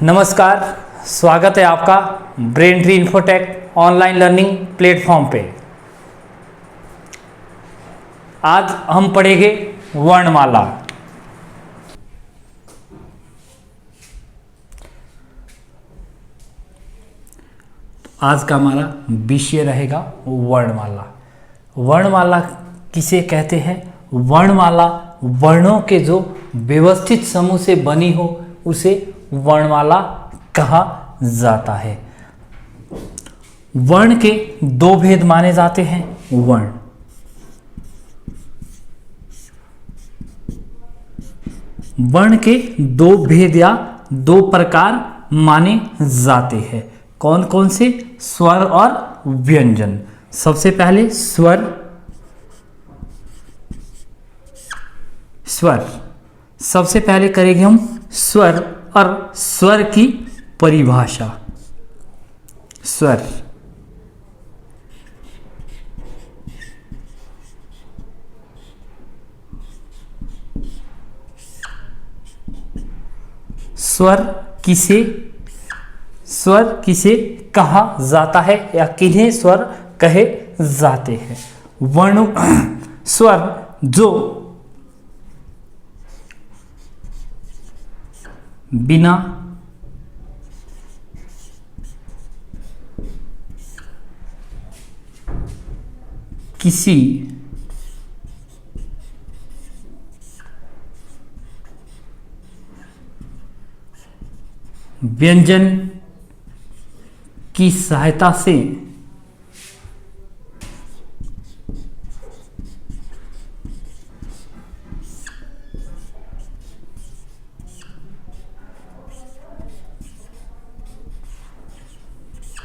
नमस्कार, स्वागत है आपका brain tree infotech online learning platform पे। आज हम पढ़ेंगे वर्णमाला। आज का हमारा विषय रहेगा वर्णमाला। वर्णमाला किसे कहते हैं? वर्णमाला वर्णों के जो व्यवस्थित समूह से बनी हो उसे वर्णमाला कहा जाता है। वर्ण के दो भेद माने जाते हैं। वर्ण के दो भेद या दो प्रकार माने जाते हैं। कौन कौन से? स्वर और व्यंजन। सबसे पहले स्वर। सबसे पहले करेंगे हम स्वर और स्वर की परिभाषा। स्वर किसे कहा जाता है या किन्हें स्वर कहे जाते हैं? वर्ण स्वर जो बिना किसी व्यंजन की सहायता से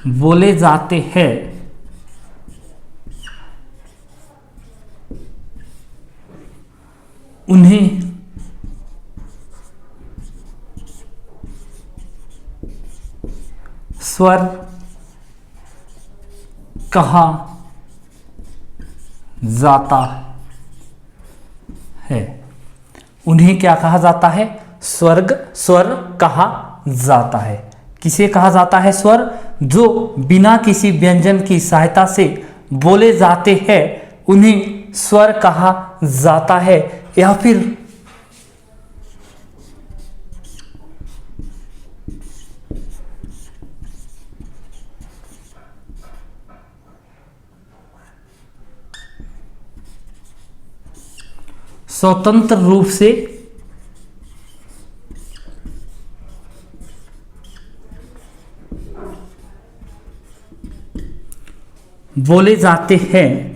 बोले जाते हैं, उन्हें स्वर कहा जाता है। उन्हें क्या कहा जाता है? स्वर कहा जाता है। किसे कहा जाता है? स्वर जो बिना किसी व्यंजन की सहायता से बोले जाते हैं उन्हें स्वर कहा जाता है। या फिर स्वतंत्र रूप से बोले जाते हैं,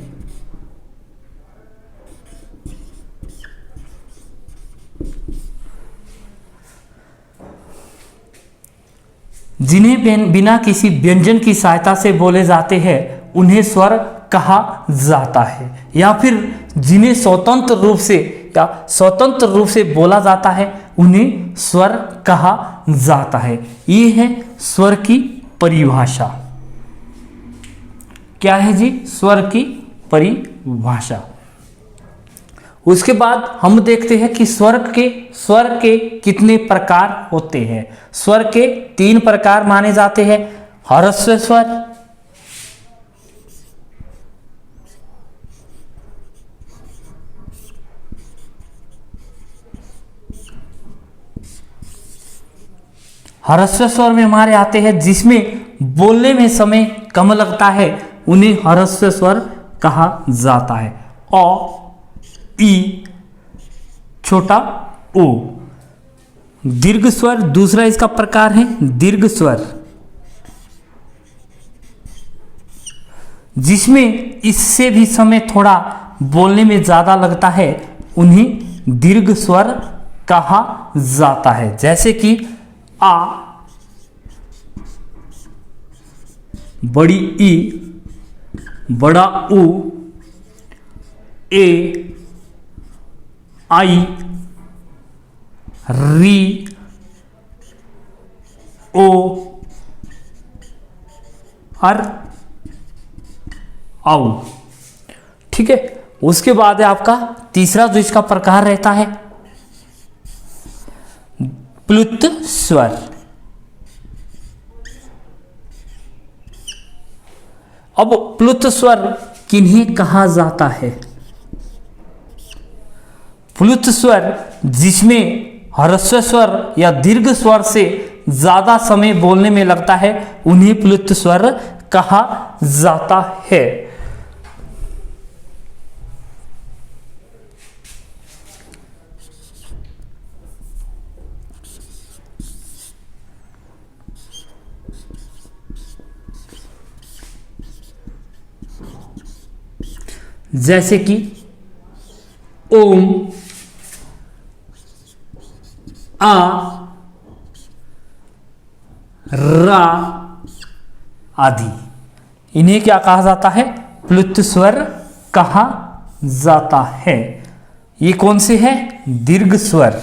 जिन्हें बिना किसी व्यंजन की सहायता से बोले जाते हैं उन्हें स्वर कहा जाता है। या फिर जिन्हें स्वतंत्र रूप से बोला जाता है उन्हें स्वर कहा जाता है। ये है स्वर की परिभाषा। क्या है जी? स्वर की परिभाषा। उसके बाद हम देखते हैं कि स्वर के कितने प्रकार होते हैं। स्वर के 3 प्रकार माने जाते हैं। ह्रस्व स्वर, ह्रस्व स्वर में हमारे आते हैं जिसमें बोलने में समय कम लगता है, उन्हें ह्रस्व स्वर कहा जाता है। अ, ई, छोटा ओ। दीर्घ स्वर दूसरा इसका प्रकार है। दीर्घ स्वर जिसमें इससे भी समय थोड़ा बोलने में ज्यादा लगता है उन्हें दीर्घ स्वर कहा जाता है। जैसे कि आ, बड़ी ई, बड़ा ऊ, ए, आई, री, ओ और आउ। ठीक है। उसके बाद है आपका तीसरा जो इसका प्रकार रहता है प्लुत स्वर। अब प्लुत स्वर किन्हें कहा जाता है? प्लुत स्वर जिसमें ह्रस्व स्वर या दीर्घ स्वर से ज्यादा समय बोलने में लगता है उन्हें प्लुत स्वर कहा जाता है। जैसे कि ओम, आ, रा आदि, इन्हें क्या कहा जाता है? प्लुत स्वर कहा जाता है। ये कौन से है? दीर्घ स्वर।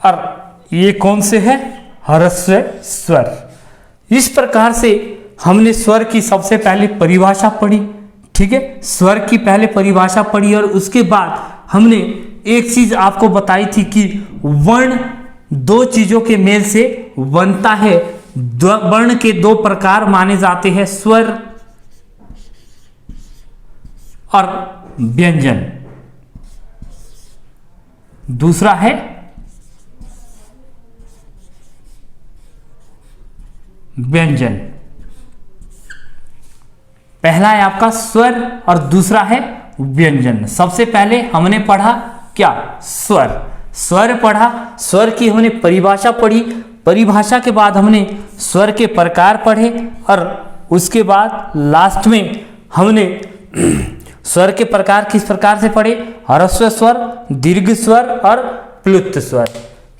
और ये कौन से है? ह्रस्व स्वर। इस प्रकार से हमने स्वर की सबसे पहले परिभाषा पढ़ी, ठीक है, स्वर की पहले परिभाषा पढ़ी और उसके बाद हमने एक चीज आपको बताई थी कि वर्ण दो चीजों के मेल से बनता है। वर्ण के दो प्रकार माने जाते हैं, स्वर और व्यंजन। दूसरा है व्यंजन। पहला है आपका स्वर और दूसरा है व्यंजन। सबसे पहले हमने पढ़ा क्या? स्वर। स्वर पढ़ा, स्वर की हमने परिभाषा पढ़ी, परिभाषा के बाद हमने स्वर के प्रकार पढ़े और उसके बाद लास्ट में हमने स्वर के प्रकार किस प्रकार से पढ़े? ह्रस्व स्वर, दीर्घ स्वर और प्लुत स्वर।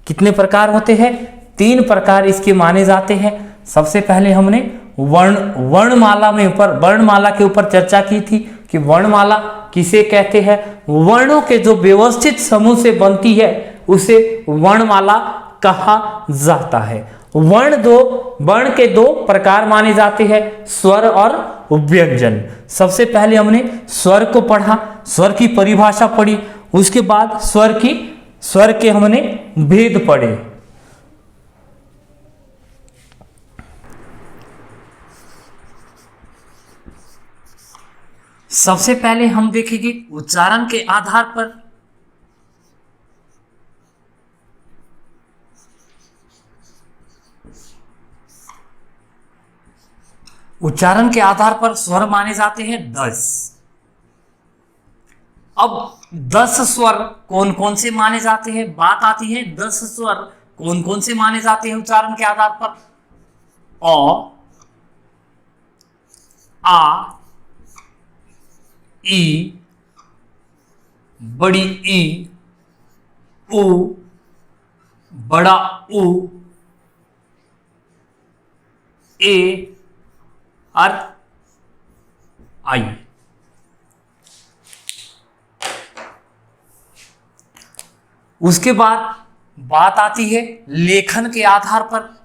कितने प्रकार होते हैं? 3 प्रकार इसके माने जाते हैं। सबसे पहले हमने वर्णमाला में वर्णमाला के ऊपर चर्चा की थी कि वर्णमाला किसे कहते हैं? वर्णों के जो व्यवस्थित समूह से बनती है उसे वर्णमाला कहा जाता है। वर्ण के 2 प्रकार माने जाते हैं, स्वर और व्यंजन। सबसे पहले हमने स्वर को पढ़ा, स्वर की परिभाषा पढ़ी, उसके बाद स्वर के हमने भेद पढ़े। सबसे पहले हम देखेंगे उच्चारण के आधार पर। उच्चारण के आधार पर स्वर माने जाते हैं 10। अब 10 स्वर कौन कौन से माने जाते हैं? बात आती है 10 स्वर कौन कौन से माने जाते हैं उच्चारण के आधार पर? अ, आ, ई, बड़ी ई, उ, बड़ा उ, ए और आई। उसके बाद बात आती है लेखन के आधार पर।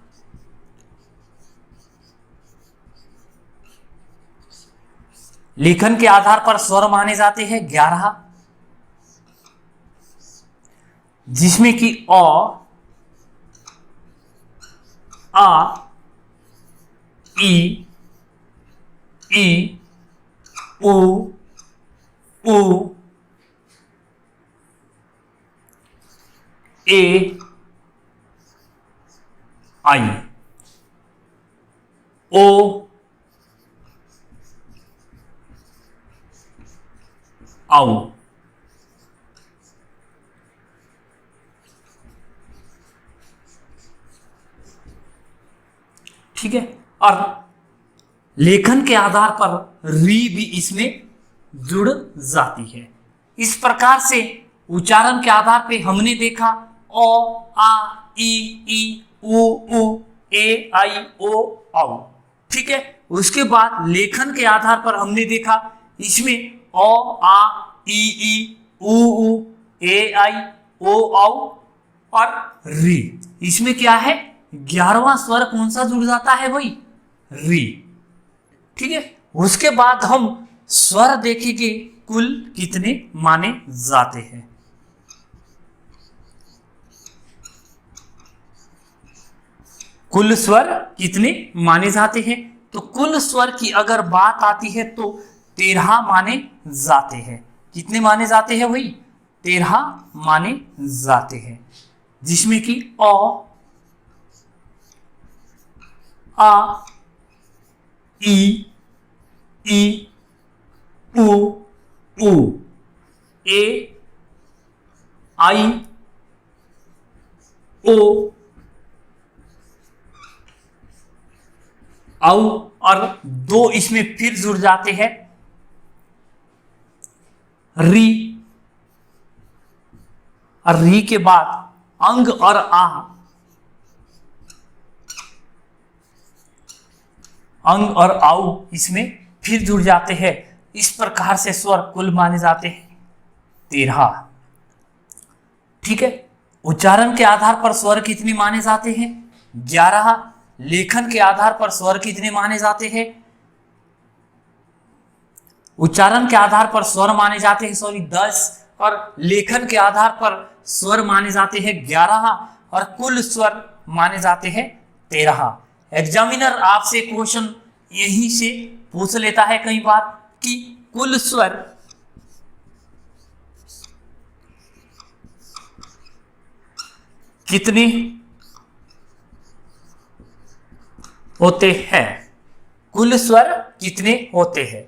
लेखन के आधार पर स्वर माने जाते हैं 11, जिसमें कि अ, आ, ई, उ, ए, आई, ओ, आओ। ठीक है, और लेखन के आधार पर री भी इसमें जुड़ जाती है। इस प्रकार से उच्चारण के आधार पे हमने देखा ओ, आ, ई, उ, ए, आई, ओ, औ। ठीक है, उसके बाद लेखन के आधार पर हमने देखा इसमें ओ, आ, ई, उ, ए, आई, ओ, औ और री। इसमें क्या है? 11वां स्वर कौन सा जुड़ जाता है भाई? री। ठीक है, उसके बाद हम स्वर देखेंगे कुल कितने माने जाते हैं। कुल स्वर कितने माने जाते हैं? तो कुल स्वर की अगर बात आती है तो 13 माने जाते हैं। कितने माने जाते हैं भाई? 13 माने जाते हैं, जिसमें कि अ, आ, ई, उ, ए, आई, ओ, औ और 2 इसमें फिर जुड़ जाते हैं, री, और री के बाद अंग और आ, अंग और आउ इसमें फिर जुड़ जाते हैं। इस प्रकार से स्वर कुल माने जाते हैं 13। ठीक है। उच्चारण के आधार पर स्वर कितने माने जाते हैं? 11। लेखन के आधार पर स्वर कितने माने जाते हैं? उच्चारण के आधार पर स्वर माने जाते हैं 10, और लेखन के आधार पर स्वर माने जाते हैं 11, और कुल स्वर माने जाते हैं 13। एग्जामिनर आपसे क्वेश्चन यहीं से पूछ लेता है कई बार कि कुल स्वर कितने होते हैं? कुल स्वर कितने होते हैं?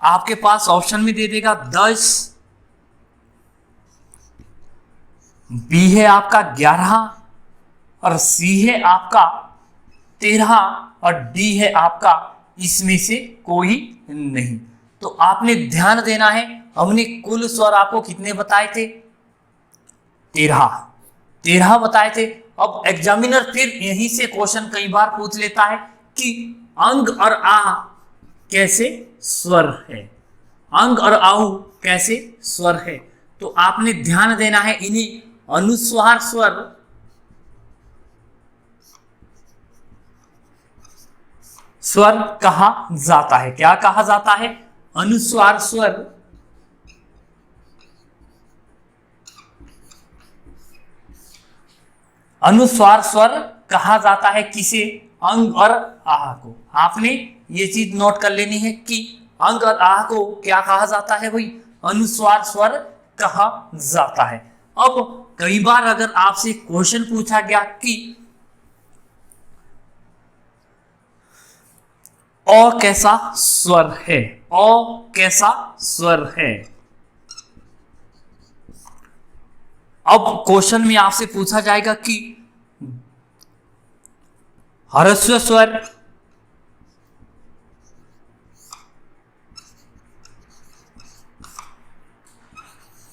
आपके पास ऑप्शन में दे देगा 10, बी है आपका 11, और सी है आपका 13, और डी है आपका इसमें से कोई नहीं। तो आपने ध्यान देना है, हमने कुल स्वर आपको कितने बताए थे? 13 बताए थे। अब एग्जामिनर फिर यहीं से क्वेश्चन कई बार पूछ लेता है कि अंग और आ कैसे स्वर है, अंग और आउ कैसे स्वर है। तो आपने ध्यान देना है, इन्हीं अनुस्वार स्वर स्वर कहा जाता है। क्या कहा जाता है? अनुस्वार स्वर अनुस्वार स्वर कहा जाता है किसे? अंग और आह को। आपने ये चीज नोट कर लेनी है कि अंग और आह को क्या कहा जाता है भाई? अनुस्वार स्वर कहा जाता है। अब कई बार अगर आपसे क्वेश्चन पूछा गया कि अ कैसा स्वर है, अ कैसा स्वर है। अब क्वेश्चन में आपसे पूछा जाएगा कि ह्रस्व स्वर,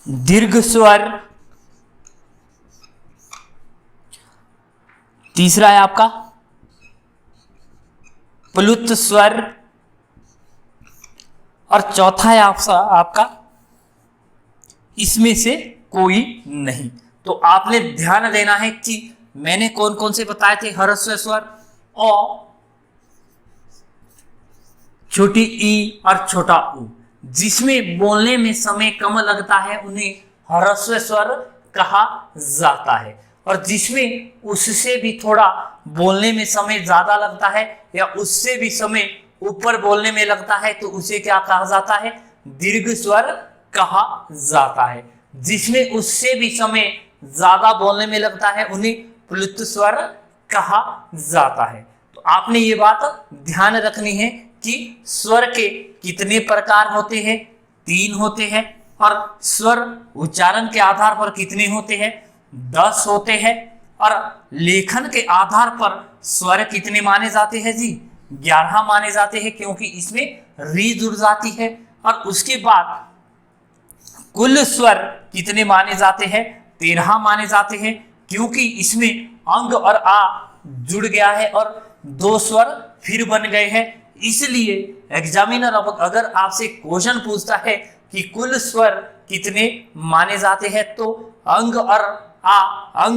दीर्घ स्वर, तीसरा है आपका प्लुत स्वर, और चौथा है आपका इसमें से कोई नहीं। तो आपने ध्यान देना है कि मैंने कौन कौन से बताए थे ह्रस्व स्वर? अ, छोटी ई और छोटा उ, जिसमें बोलने में समय कम लगता है उन्हें ह्रस्व स्वर कहा जाता है, और जिसमें उससे भी थोड़ा बोलने में समय ज्यादा लगता है या उससे भी समय ऊपर बोलने में लगता है तो उसे क्या कहा जाता है? दीर्घ स्वर कहा जाता है। जिसमें उससे भी समय ज्यादा बोलने में लगता है उन्हें प्लुत स्वर कहा जाता है। तो आपने ये बात ध्यान रखनी है कि स्वर के कितने प्रकार होते हैं? 3 होते हैं। और स्वर उच्चारण के आधार पर कितने होते हैं? 10 होते हैं। और लेखन के आधार पर स्वर कितने माने जाते हैं जी? 11 माने जाते हैं, क्योंकि इसमें री जुड़ जाती है। और उसके बाद कुल स्वर कितने माने जाते हैं? 13 माने जाते हैं, क्योंकि इसमें अंग और आ जुड़ गया है और 2 स्वर फिर बन गए हैं। इसलिए एग्जामिनर अब अगर आपसे क्वेश्चन पूछता है कि कुल स्वर कितने माने जाते हैं, तो अंग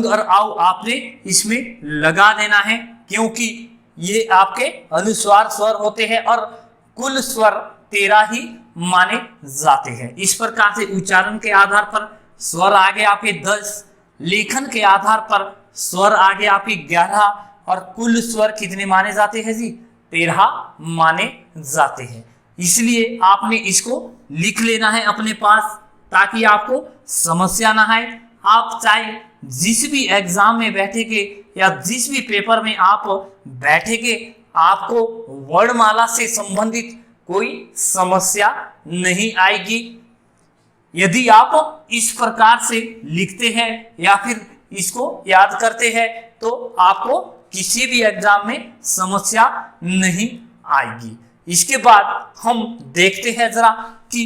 और आउ आपने इसमें लगा देना है, क्योंकि ये आपके अनुस्वार स्वर होते हैं और कुल स्वर 13 ही माने जाते हैं। इस प्रकार से उच्चारण के आधार पर स्वर आगे आपके 10, लेखन के आधार पर स्वर आगे आपके 11, और कुल स्वर कितने माने जाते हैं जी? टेढ़ा माने जाते हैं। इसलिए आपने इसको लिख लेना है अपने पास ताकि आपको समस्या ना आए। आप चाहे जिस भी एग्जाम में बैठेंगे या जिस भी पेपर में आप बैठेंगे, आपको वर्णमाला से संबंधित कोई समस्या नहीं आएगी। यदि आप इस प्रकार से लिखते हैं या फिर इसको याद करते हैं तो आपको किसी भी एग्जाम में समस्या नहीं आएगी। इसके बाद हम देखते हैं जरा कि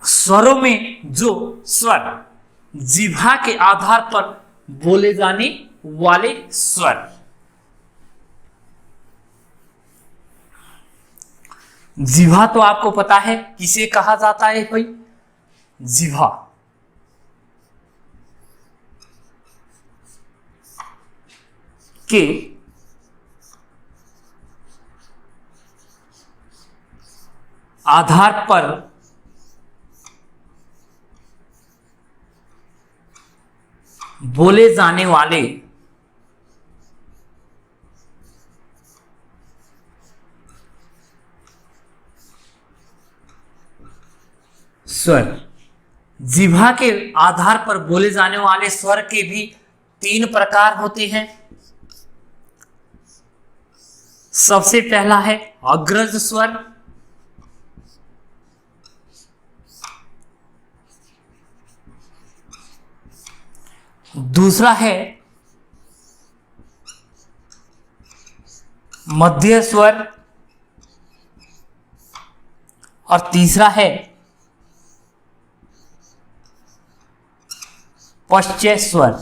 स्वरों में जो स्वर जिह्वा के आधार पर बोले जाने वाले स्वर। जिह्वा तो आपको पता है किसे कहा जाता है भाई? जिह्वा के आधार पर बोले जाने वाले स्वर। जिह्वा के आधार पर बोले जाने वाले स्वर के भी 3 प्रकार होते हैं। सबसे पहला है अग्रज स्वर, दूसरा है मध्य स्वर और तीसरा है पश्चय स्वर।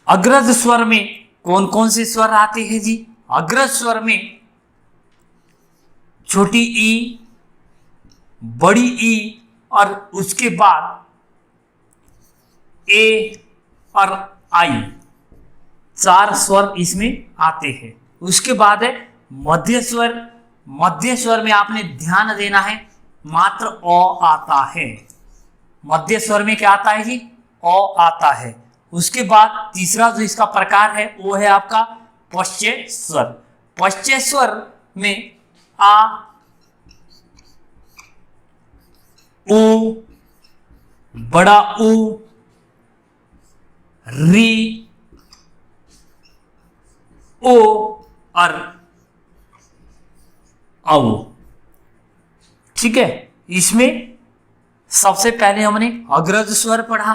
अग्रज स्वर में कौन कौन से स्वर आते हैं जी? अग्रज स्वर में छोटी ई, बड़ी ई और उसके बाद ए और आई, 4 स्वर इसमें आते हैं। उसके बाद है मध्य स्वर। मध्य स्वर में आपने ध्यान देना है, मात्र अ आता है। मध्य स्वर में क्या आता है जी? अ आता है। उसके बाद तीसरा जो इसका प्रकार है वो है आपका पश्चय स्वर। पश्चय स्वर में आ, उ, बड़ा उ, री, ओ और औ। ठीक है, इसमें सबसे पहले हमने अग्रज स्वर पढ़ा।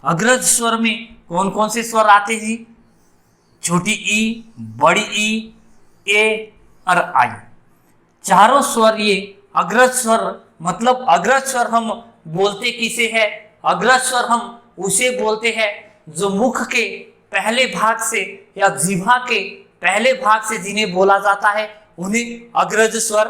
अग्रज स्वर में कौन कौन से स्वर आते हैं जी? छोटी ई, बड़ी ई, ए और आई, चारों स्वर ये अग्रज स्वर। मतलब अग्रज स्वर हम बोलते किसे है? अग्रज स्वर हम उसे बोलते हैं जो मुख के पहले भाग से या जिह्वा के पहले भाग से जिन्हें बोला जाता है उन्हें अग्रज स्वर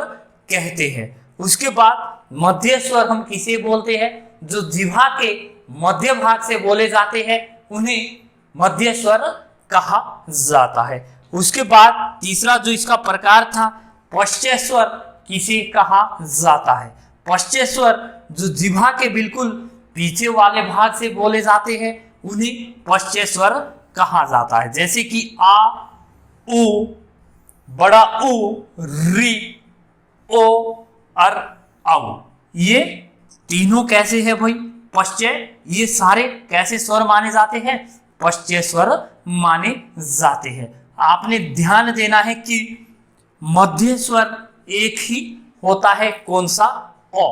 कहते हैं। उसके बाद मध्य स्वर हम किसे बोलते हैं? जो जिह्वा के मध्य भाग से बोले जाते हैं उन्हें मध्य स्वर कहा जाता है। उसके बाद तीसरा जो इसका प्रकार था पश्चय स्वर, किसे कहा जाता है? पश्चय स्वर जो जिह्वा के बिल्कुल पीछे वाले भाग से बोले जाते हैं उन्हें पश्चय स्वर कहा जाता है। जैसे कि आ, उ, बड़ा उ, री, ओ और औ। ये तीनों कैसे है भाई? पश्चय। ये सारे कैसे स्वर माने जाते हैं? पश्चय स्वर माने जाते हैं। आपने ध्यान देना है कि मध्य स्वर एक ही होता है, कौन सा? ओ।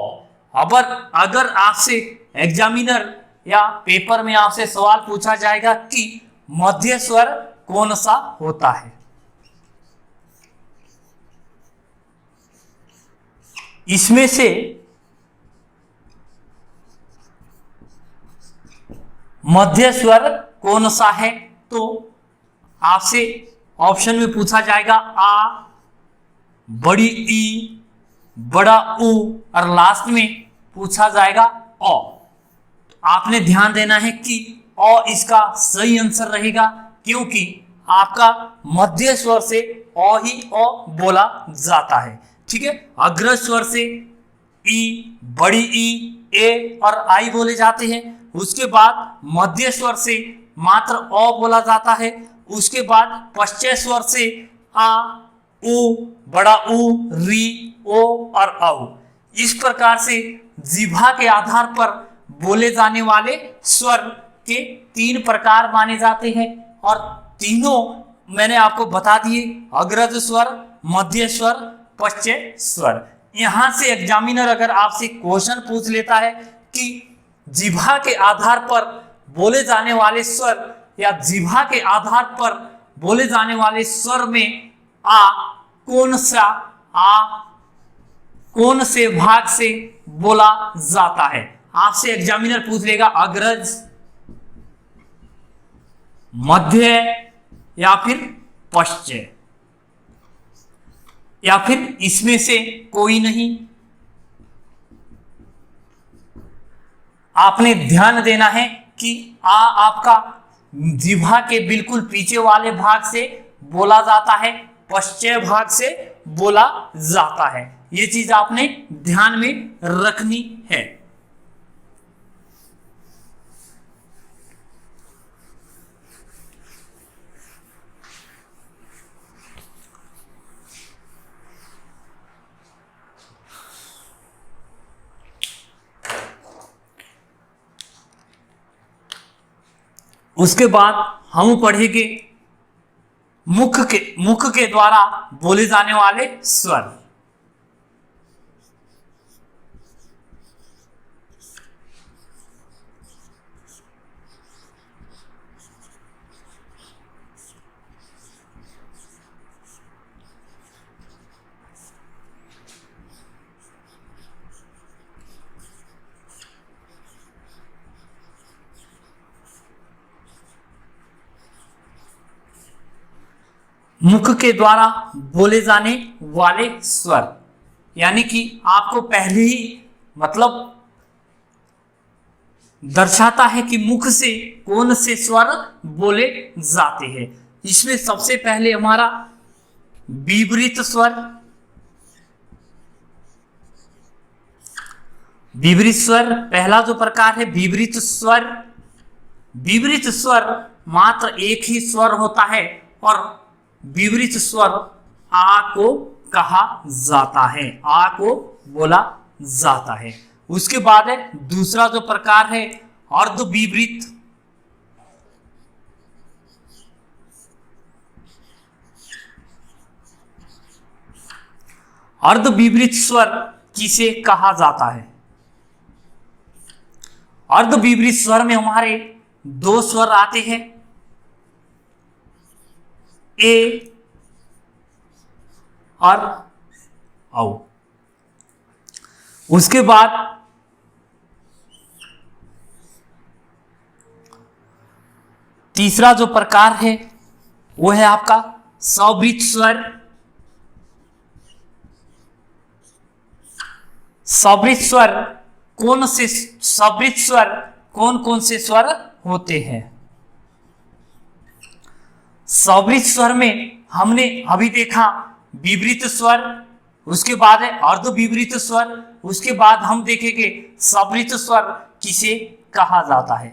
अगर आपसे एग्जामिनर या पेपर में आपसे सवाल पूछा जाएगा कि मध्य स्वर कौन सा होता है, इसमें से मध्य स्वर कौन सा है, तो आपसे ऑप्शन में पूछा जाएगा आ, बड़ी ई, बड़ा उ और लास्ट में पूछा जाएगा अ। आपने ध्यान देना है कि अ इसका सही आंसर रहेगा, क्योंकि आपका मध्य स्वर से अ ही अ बोला जाता है। ठीक है, अग्रज स्वर से ई, बड़ी ई, ए और आई बोले जाते हैं। उसके बाद मध्य स्वर से मात्र अ बोला जाता है, उसके बाद पश्चय स्वर से आ, उ, बड़ा उ, री, ओ और औ। इस प्रकार से जिह्वा के आधार पर बोले जाने वाले स्वर के 3 प्रकार माने जाते हैं और तीनों मैंने आपको बता दिए, अग्रज स्वर, मध्य स्वर, पश्चय स्वर। यहां से एग्जामिनर अगर आपसे क्वेश्चन पूछ लेता है कि जिह्वा के आधार पर बोले जाने वाले स्वर या जिह्वा के आधार पर बोले जाने वाले स्वर में कौन से भाग से बोला जाता है, आपसे एग्जामिनर पूछ लेगा अग्रज, मध्य या फिर पश्चय या फिर इसमें से कोई नहीं। आपने ध्यान देना है कि आपका जिह्वा के बिल्कुल पीछे वाले भाग से बोला जाता है, पश्चय भाग से बोला जाता है। ये चीज आपने ध्यान में रखनी है। उसके बाद हम पढ़ेंगे मुख के द्वारा बोले जाने वाले स्वर। मुख के द्वारा बोले जाने वाले स्वर, यानी कि आपको पहले ही मतलब दर्शाता है कि मुख से कौन से स्वर बोले जाते हैं। इसमें सबसे पहले हमारा विपरीत स्वर। विपरीत स्वर पहला जो प्रकार है विपरीत स्वर। विपरीत स्वर मात्र एक ही स्वर होता है और विपरीत स्वर आ को कहा जाता है, आ को बोला जाता है। उसके बाद है दूसरा जो प्रकार है अर्धविपरीत। अर्धविपरीत स्वर किसे कहा जाता है? अर्धविपरीत स्वर में हमारे 2 स्वर आते हैं, ए और औ। उसके बाद तीसरा जो प्रकार है वो है आपका सवृत स्वर। सवृत स्वर कौन कौन से स्वर होते हैं? सवृत स्वर में हमने अभी देखा विपरीत स्वर, उसके बाद है अर्धविपरीत स्वर, उसके बाद हम देखेंगे सवृत स्वर किसे कहा जाता है।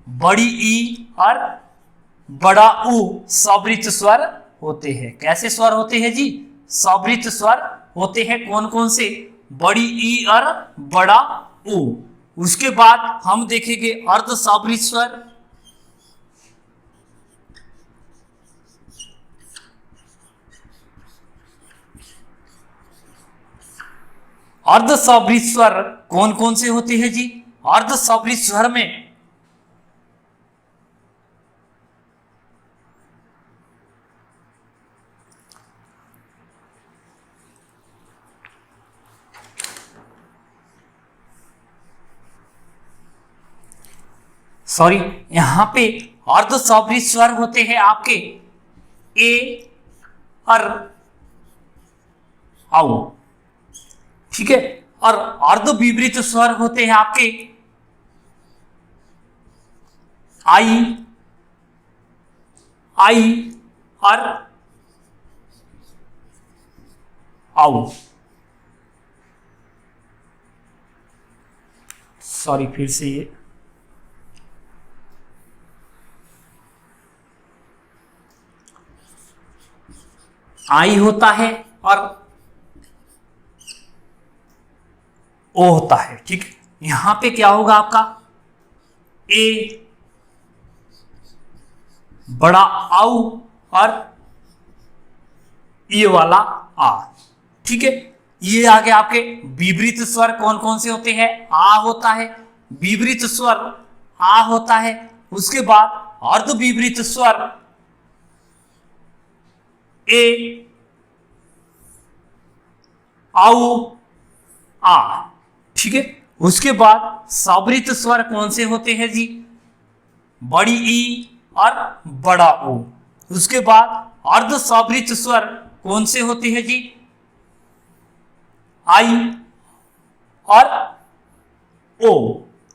बड़ी ई और बड़ा उ सवृत स्वर होते हैं। कैसे स्वर होते हैं जी? सवृत स्वर होते हैं। कौन कौन से? बड़ी ई और बड़ा उ। उसके बाद हम देखेंगे अर्ध सवृत स्वर। अर्ध सवृत स्वर कौन कौन से होते हैं जी? अर्ध सवृत स्वर में यहां पे अर्ध सवृत स्वर होते हैं आपके ए और औ, ठीक है। और अर्धविपरीत स्वर होते हैं आपके आई और औ। फिर से ये आई होता है और ओ होता है। ठीक है, यहां पे क्या होगा आपका ए, बड़ा आउ और ये वाला आ। ठीक है, ये आगे आपके विपरीत स्वर कौन कौन से होते हैं? आ होता है, विपरीत स्वर आ होता है, उसके बाद अर्ध विपरीत स्वर ए, आउ, आ। ठीक है, उसके बाद सवृत स्वर कौन से होते हैं जी? बड़ी ई और बड़ा ओ। उसके बाद अर्ध सवृत स्वर कौन से होते हैं जी? आई और ओ।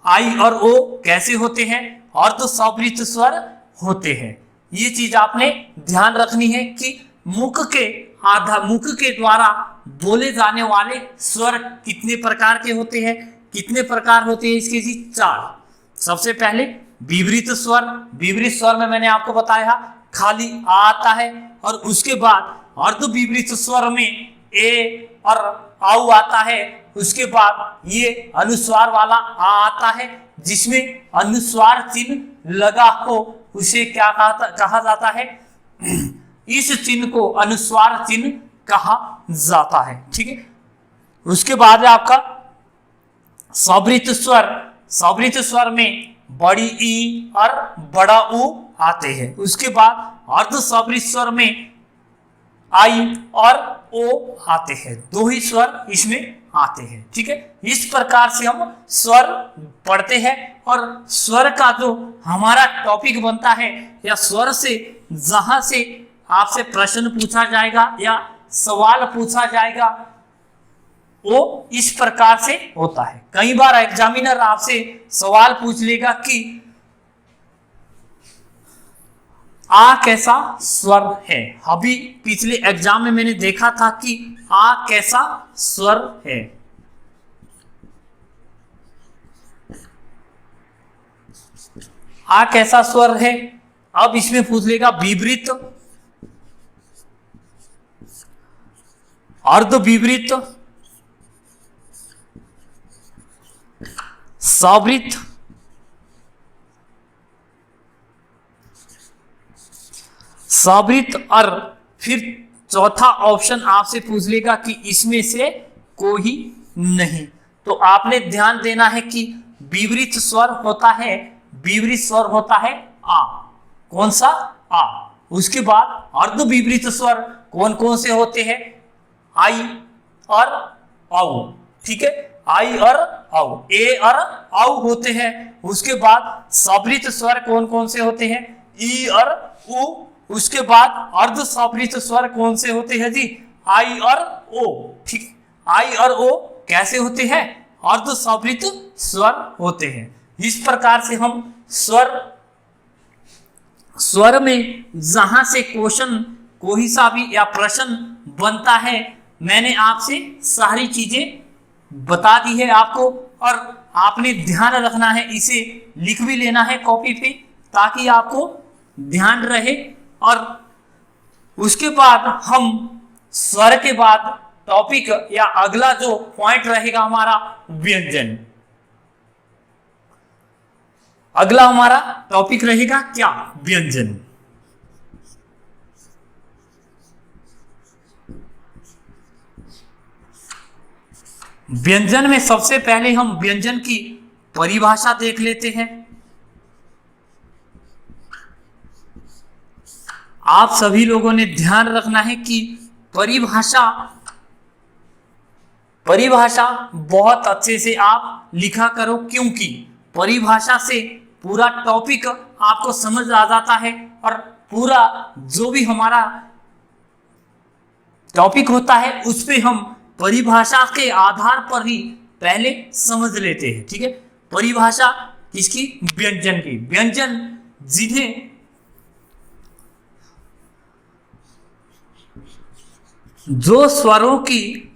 आई और ओ कैसे होते हैं? अर्ध सवृत स्वर होते हैं। ये चीज आपने ध्यान रखनी है कि मुख के द्वारा बोले जाने वाले स्वर कितने प्रकार के होते हैं? कितने प्रकार होते हैं इसके जी? 4। सबसे पहले विपरीत स्वर। विपरीत स्वर में मैंने आपको बताया खाली आ आता है, और उसके बाद अर्ध विपरीत स्वर में ए और आउ आता है। उसके बाद ये अनुस्वार वाला आ आता है, जिसमें अनुस्वार चिन्ह लगा हो, उसे क्या कहा जाता है? इस चिन्ह को अनुस्वार चिन्ह कहा जाता है। ठीक है, उसके बाद आपका सवृत स्वर। सवृत स्वर में बड़ी ई और बड़ा ऊ आते हैं। उसके बाद अर्ध सवृत स्वर में आई और ओ आते हैं। 2 ही स्वर इसमें आते हैं। ठीक है, इस प्रकार से हम स्वर पढ़ते हैं, और स्वर का जो हमारा टॉपिक बनता है, या स्वर से जहां से आपसे प्रश्न पूछा जाएगा या सवाल पूछा जाएगा, वो इस प्रकार से होता है। कई बार एग्जामिनर आपसे सवाल पूछ लेगा कि आ कैसा स्वर है। अभी पिछले एग्जाम में मैंने देखा था कि आ कैसा स्वर है। आ कैसा स्वर है। अब इसमें पूछ लेगा विपरीत, अर्ध विपरीत, सवृत, सवृत, और फिर चौथा ऑप्शन आपसे पूछ लेगा कि इसमें से कोई नहीं। तो आपने ध्यान देना है कि विपरीत स्वर होता है, विपरीत स्वर होता है आ। कौन सा? आ। उसके बाद अर्ध विपरीत स्वर कौन कौन से होते हैं? आई और आउ। ठीक है, आई और आउ, ए और आउ होते हैं। उसके बाद सवृत स्वर कौन कौन से होते हैं? ई और उ। उसके बाद अर्ध सवृत स्वर कौन से होते हैं जी? आई और ओ। ठीक, आई और ओ कैसे होते हैं? अर्ध सवृत स्वर होते हैं। इस प्रकार से हम स्वर में जहां से क्वेश्चन कोई सा भी या प्रश्न बनता है, मैंने आपसे सारी चीजें बता दी है आपको, और आपने ध्यान रखना है, इसे लिख भी लेना है कॉपी पे, ताकि आपको ध्यान रहे। और उसके बाद हम स्वर के बाद टॉपिक या अगला जो पॉइंट रहेगा हमारा व्यंजन। अगला हमारा टॉपिक रहेगा क्या? व्यंजन। व्यंजन में सबसे पहले हम व्यंजन की परिभाषा देख लेते हैं। आप सभी लोगों ने ध्यान रखना है कि परिभाषा बहुत अच्छे से आप लिखा करो, क्योंकि परिभाषा से पूरा टॉपिक आपको समझ आ जाता है, और पूरा जो भी हमारा टॉपिक होता है उस पे हम परिभाषा के आधार पर ही पहले समझ लेते हैं। ठीक है, परिभाषा किसकी? व्यंजन की। व्यंजन जिन्हें जो स्वरों की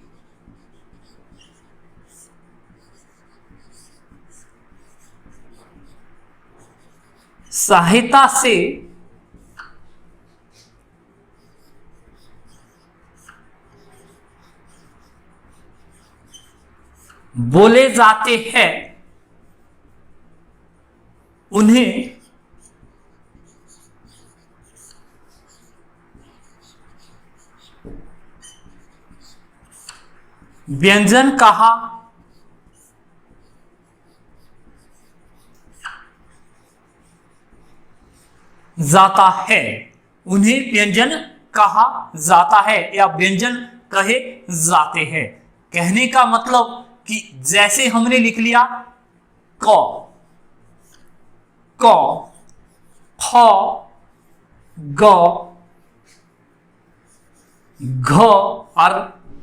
सहायता से बोले जाते हैं उन्हें व्यंजन कहा जाता है। उन्हें व्यंजन कहा जाता है या व्यंजन कहे जाते हैं। कहने का मतलब कि जैसे हमने लिख लिया क, ख, ग, घ और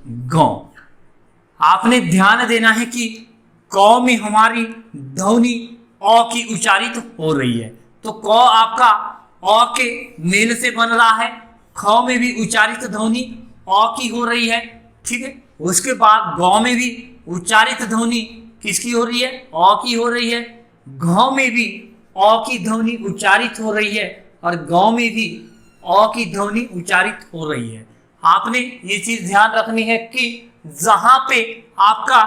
ग। आपने ध्यान देना है कि क में हमारी ध्वनि अ की उच्चारित हो रही है, तो क आपका अ के मेल से बन रहा है, ख में भी उच्चारित ध्वनि अ की हो रही है, ठीक है। उसके बाद ग में भी उच्चारित ध्वनि किसकी हो रही है, अ की हो रही है। घ में भी अ की ध्वनि उच्चारित हो रही है और ग में भी अ की ध्वनि उच्चारित हो रही है। आपने ये चीज ध्यान रखनी है कि जहां पे आपका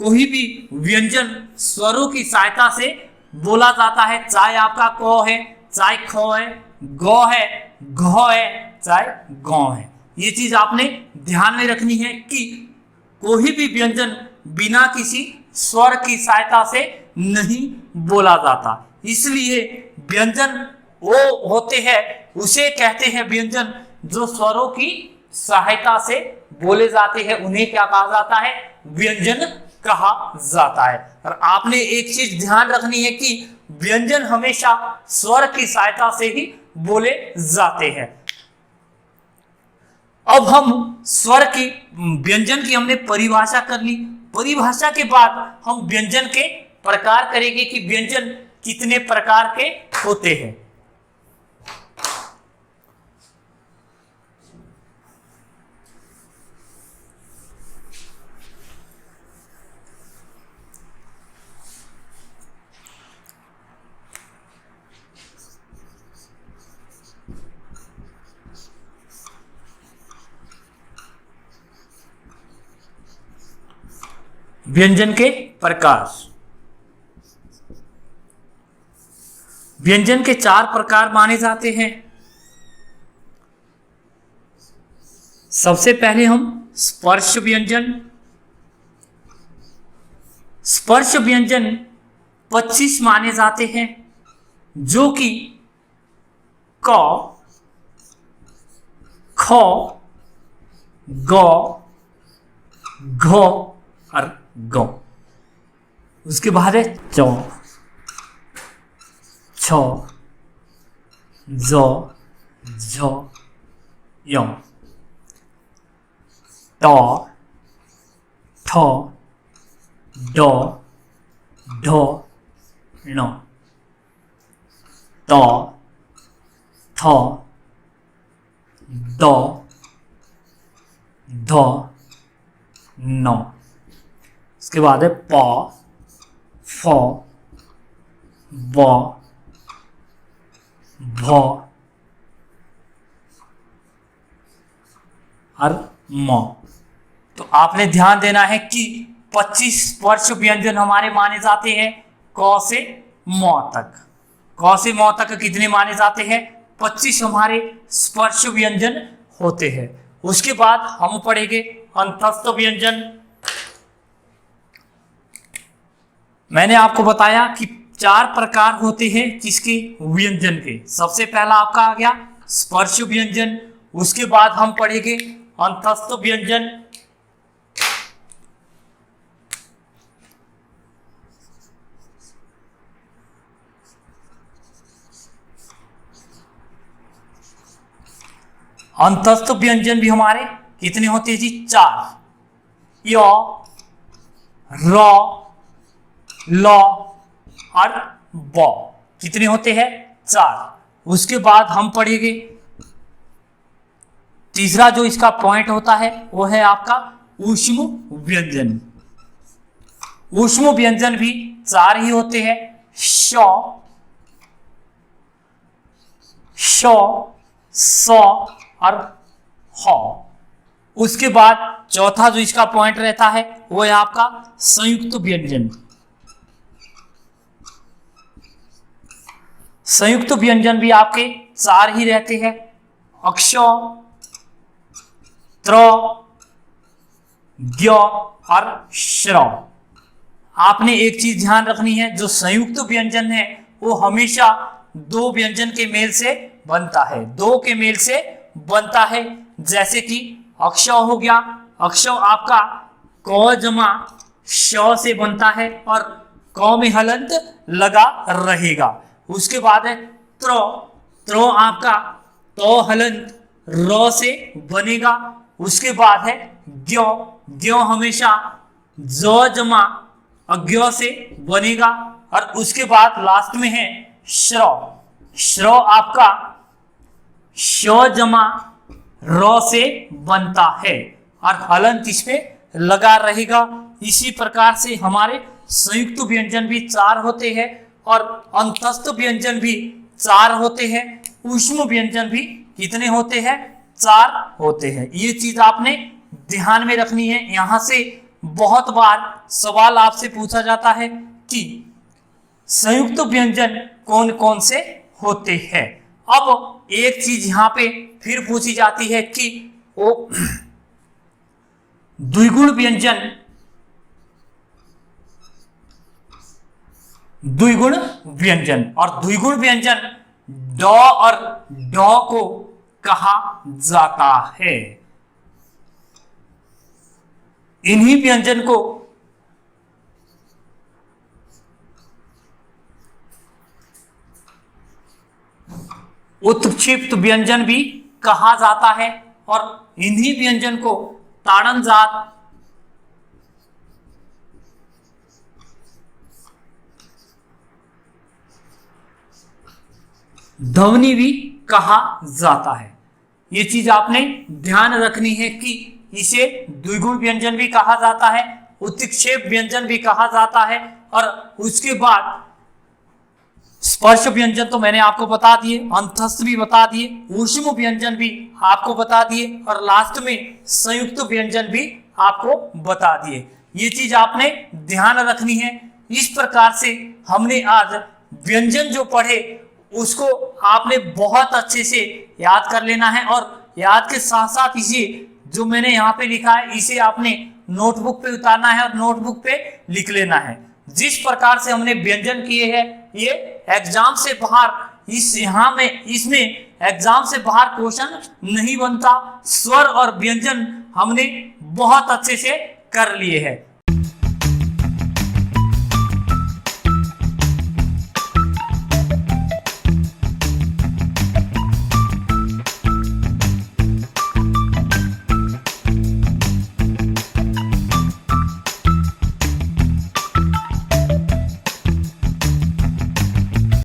कोई भी व्यंजन स्वरों की सहायता से बोला जाता है, चाहे आपका क है, चाहे ख है, ग है, घ है, चाहे ग है, ये चीज आपने ध्यान में रखनी है कि कोई भी व्यंजन बिना किसी स्वर की सहायता से नहीं बोला जाता। इसलिए व्यंजन वो होते हैं, उसे कहते हैं व्यंजन जो स्वरों की सहायता से बोले जाते हैं, उन्हें क्या कहा जाता है, व्यंजन कहा जाता है। और आपने एक चीज ध्यान रखनी है कि व्यंजन हमेशा स्वर की सहायता से ही बोले जाते हैं। अब हम स्वर की व्यंजन की हमने परिभाषा कर ली। परिभाषा के बाद हम व्यंजन के प्रकार करेंगे कि व्यंजन कितने प्रकार के होते हैं। व्यंजन के प्रकार। व्यंजन के 4 प्रकार माने जाते हैं। सबसे पहले हम स्पर्श व्यंजन। स्पर्श व्यंजन 25 माने जाते हैं, जो कि क, ख, ग, घ और ग। उसके बाद है च, छ, ज, झ, य, ट, ठ, ड, ढ, ण, त, थ, द, ध, न। उसके बाद है प, फ, ब, भ और म। तो आपने ध्यान देना है कि 25 स्पर्श व्यंजन हमारे माने जाते हैं क से म तक। क से म तक कितने माने जाते हैं, 25 हमारे स्पर्श व्यंजन होते हैं। उसके बाद हम पढ़ेंगे अंतस्थ व्यंजन। मैंने आपको बताया कि 4 प्रकार होते हैं किसके, व्यंजन के। सबसे पहला आपका आ गया स्पर्श व्यंजन। उसके बाद हम पढ़ेंगे अंतस्थ व्यंजन। अंतस्थ व्यंजन भी हमारे कितने होते हैं जी, 4। य, र, ल और ब कितने होते हैं, 4। उसके बाद हम पढ़ेंगे तीसरा जो इसका पॉइंट होता है वो है आपका ऊष्म व्यंजन। ऊष्म व्यंजन भी 4 ही होते हैं, श, श, स और ह। उसके बाद चौथा जो इसका पॉइंट रहता है वो है आपका संयुक्त व्यंजन। संयुक्त व्यंजन भी आपके 4 ही रहते हैं, अक्ष, त्र, ज्ञ और श्रव। आपने एक चीज ध्यान रखनी है, जो संयुक्त व्यंजन है वो हमेशा 2 व्यंजन के मेल से बनता है, 2 के मेल से बनता है। जैसे कि अक्ष हो गया, अक्ष आपका क जमा श से बनता है और क में हलंत लगा रहेगा। उसके बाद है त्र, त्र आपका तो हलंत र से बनेगा। उसके बाद है ज्ञ, ज्ञ हमेशा ज जमा अज्ञ से बनेगा। और उसके बाद लास्ट में है श्रव, श्रव आपका श जमा र से बनता है और हलंत इसमें लगा रहेगा। इसी प्रकार से हमारे संयुक्त व्यंजन भी 4 होते हैं और अंतस्थ व्यंजन भी 4 होते हैं। ऊष्म व्यंजन भी कितने होते हैं? 4 होते हैं। ये चीज आपने ध्यान में रखनी है। यहां से बहुत बार सवाल आपसे पूछा जाता है कि संयुक्त व्यंजन कौन कौन से होते हैं। अब एक चीज यहां पे फिर पूछी जाती है कि वो द्विगुण व्यंजन, द्विगुण व्यंजन और द्विगुण व्यंजन ड और ड को कहा जाता है। इन्हीं व्यंजन को उत्क्षिप्त व्यंजन भी कहा जाता है और इन्हीं व्यंजन को ताड़नजात, ध्वनि भी कहा जाता है। ये चीज आपने ध्यान रखनी है कि इसे द्विगुण व्यंजन भी कहा जाता है, उत्क्षेप व्यंजन भी कहा जाता है और उसके बाद स्पर्श व्यंजन तो मैंने आपको बता दिए, अंतस्थ भी बता दिए, ऊष्म व्यंजन भी आपको बता दिए और लास्ट में संयुक्त व्यंजन भी आपको बता दिए। ये चीज आपने ध्यान रखनी है। इस प्रकार से हमने आज व्यंजन जो पढ़े उसको आपने बहुत अच्छे से याद कर लेना है और याद के साथ साथ इसे जो मैंने यहाँ पे लिखा है इसे आपने नोटबुक पे उतारना है और नोटबुक पे लिख लेना है। जिस प्रकार से हमने व्यंजन किए हैं ये एग्जाम से बाहर इसमें एग्जाम से बाहर क्वेश्चन नहीं बनता। स्वर और व्यंजन हमने बहुत अच्छे से कर लिए हैं।